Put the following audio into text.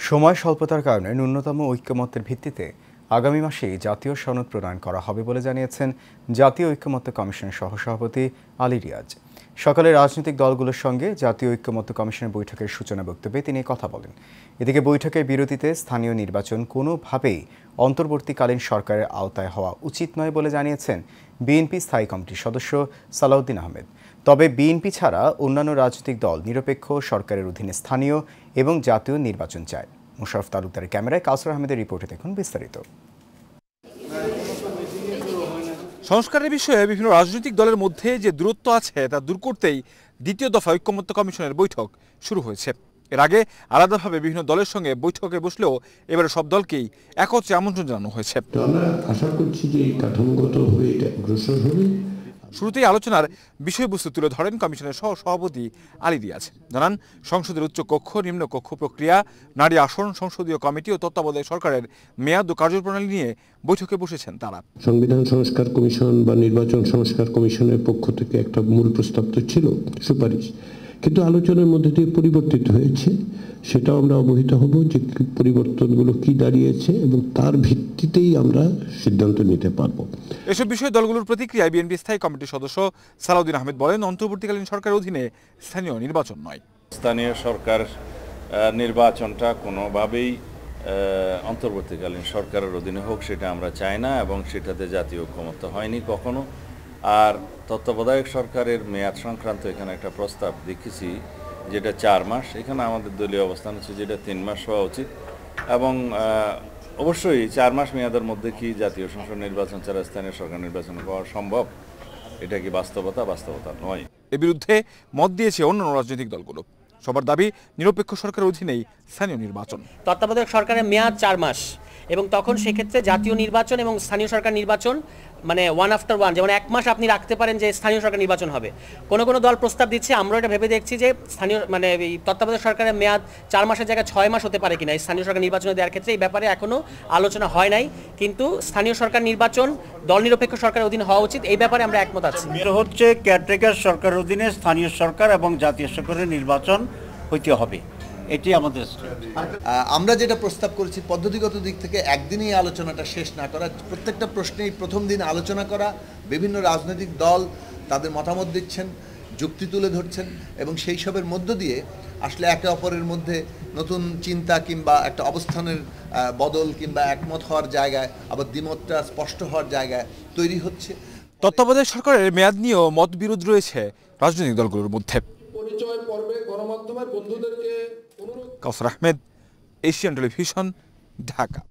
সময় স্বল্পতার কারণে ন্যূনতম ঐকমত্যের ভিত্তিতে আগামী মাসেই জাতীয় সনদ প্রণয়ন করা হবে বলে জানিয়েছেন জাতীয় ঐকমত্য কমিশনের সহসভাপতি আলী রিয়াজ। সকালে রাজনৈতিক দলগুলোর সঙ্গে জাতীয় ঐকমত্য কমিশনের বৈঠকের সূচনা বক্তব্যে তিনি কথা বলেন। এদিকে বৈঠকের বিরতিতে স্থানীয় নির্বাচন কোনোভাবেই অন্তর্বর্তীকালীন সরকারের আওতায় হওয়া উচিত নয় বলে জানিয়েছেন বিএনপি স্থায়ী কমিটির সদস্য সালাউদ্দিন আহমেদ। তবে বিএনপি ছাড়া অন্যান্য রাজনৈতিক দল নিরপেক্ষ সরকারের অধীনে স্থানীয় এবং জাতীয় নির্বাচন চায়। মুশারফ তালুকদারের ক্যামেরায় কাউসার আহমেদের রিপোর্টে দেখুন বিস্তারিত। সংস্কারের বিষয়ে বিভিন্ন রাজনৈতিক দলের মধ্যে যে দূরত্ব আছে তা দূর করতেই দ্বিতীয় দফা ঐকমত্য কমিশনের বৈঠক শুরু হয়েছে। এর আগে আলাদাভাবে বিভিন্ন দলের সঙ্গে বৈঠকে বসলেও এবারে সব দলকেই একত্রে আমন্ত্রণ জানানো হয়েছে। আমরা আশা করছি যে কাঠামোগতভাবে এটা অগ্রসর হবে। শুরুতেই আলোচনার বিষয়বস্তু তুলে ধরেন কমিশনের সহসভাপতি আলী রিয়াজ। জানান, সংসদের উচ্চ কক্ষ, নিম্ন কক্ষ প্রক্রিয়া, নারী আসন, সংসদীয় কমিটি ও তত্ত্বাবধায়ক সরকারের মেয়াদ ও কার্যপ্রণালী নিয়ে বৈঠকে বসেছেন তারা। সংবিধান সংস্কার কমিশন বা নির্বাচন সংস্কার কমিশনের পক্ষ থেকে একটা মূল প্রস্তাব তো ছিল, সুপারিশ, কিন্তু আলোচনার মধ্যে দিয়ে পরিবর্তিত হয়েছে। সেটাও আমরা অবহিত হব যে পরিবর্তনগুলো কি দাঁড়িয়েছে এবং তার ভিত্তিতেই আমরা সিদ্ধান্ত নিতে পারবো। এসব বিষয়ে দলগুলোর প্রতিক্রিয়ায় বিএনপি স্থায়ী কমিটির সদস্য সালাউদ্দিন আহমেদ বলেন, অন্তর্বর্তীকালীন সরকারের অধীনে স্থানীয় নির্বাচন নয়। স্থানীয় সরকার নির্বাচনটা কোনোভাবেই অন্তর্বর্তীকালীন সরকারের অধীনে হোক সেটা আমরা চাই না, এবং সেটাতে জাতীয় ঐকমত্য হয়নি কখনো। আর তত্ত্বাবধায়ক সরকারের মেয়াদ সংক্রান্ত এখানে একটা প্রস্তাব দেখেছি যেটা 4 মাস। এখানে আমাদের দলীয় অবস্থান হচ্ছে যেটা 3 মাস হওয়া উচিত, এবং অবশ্যই 4 মাস মেয়াদের মধ্যে কি জাতীয় সংসদ নির্বাচন ছাড়া স্থানীয় সরকার নির্বাচন করা সম্ভব? এটা কি বাস্তবতা? বাস্তবতা নয়। এর বিরুদ্ধে মত দিয়েছে অন্যান্য রাজনৈতিক দলগুলো। সবার দাবি, নিরপেক্ষ সরকারের অধীনেই স্থানীয় নির্বাচন। তত্ত্বাবধায়ক সরকারের মেয়াদ 4 মাস, এবং তখন সেক্ষেত্রে জাতীয় নির্বাচন এবং স্থানীয় সরকার নির্বাচন মানে 1 আফটার 1, যেমন 1 মাস আপনি রাখতে পারেন যে স্থানীয় সরকার নির্বাচন হবে। কোনো দল প্রস্তাব দিচ্ছে, আমরা এটা ভেবে দেখছি যে স্থানীয় মানে এই তত্ত্বাবধায়ক সরকারের মেয়াদ 4 মাসের জায়গায় 6 মাস হতে পারে কিনা এই স্থানীয় সরকার নির্বাচনে দেওয়ার ক্ষেত্রে। এই ব্যাপারে এখনো আলোচনা হয় নাই, কিন্তু স্থানীয় সরকার নির্বাচন দল নিরপেক্ষ সরকারের অধীনে হওয়া উচিত, এই ব্যাপারে আমরা একমত আছি। এটা হচ্ছে কেয়ারটেকার সরকারের অধীনে স্থানীয় সরকার এবং জাতীয় সরকারের নির্বাচন হইতে হবে, এটি আমাদের। আমরা যেটা প্রস্তাব করেছি পদ্ধতিগত দিক থেকে একদিনই আলোচনাটা শেষ না করা, প্রত্যেকটা প্রশ্নেই প্রথম দিন আলোচনা করা, বিভিন্ন রাজনৈতিক দল তাদের মতামত দিচ্ছেন, যুক্তি তুলে ধরছেন, এবং সেই সবের মধ্য দিয়ে আসলে একে অপরের মধ্যে নতুন চিন্তা কিংবা একটা অবস্থানের বদল কিংবা একমত হওয়ার জায়গায় আবার দ্বিমতটা স্পষ্ট হওয়ার জায়গায় তৈরি হচ্ছে। তত্ত্বাবধায়ক সরকারের মেয়াদ নিয়েও মতবিরোধ রয়েছে রাজনৈতিক দলগুলোর মধ্যে। কাউসার আহমেদ, এশিয়ান টেলিভিশন, ঢাকা।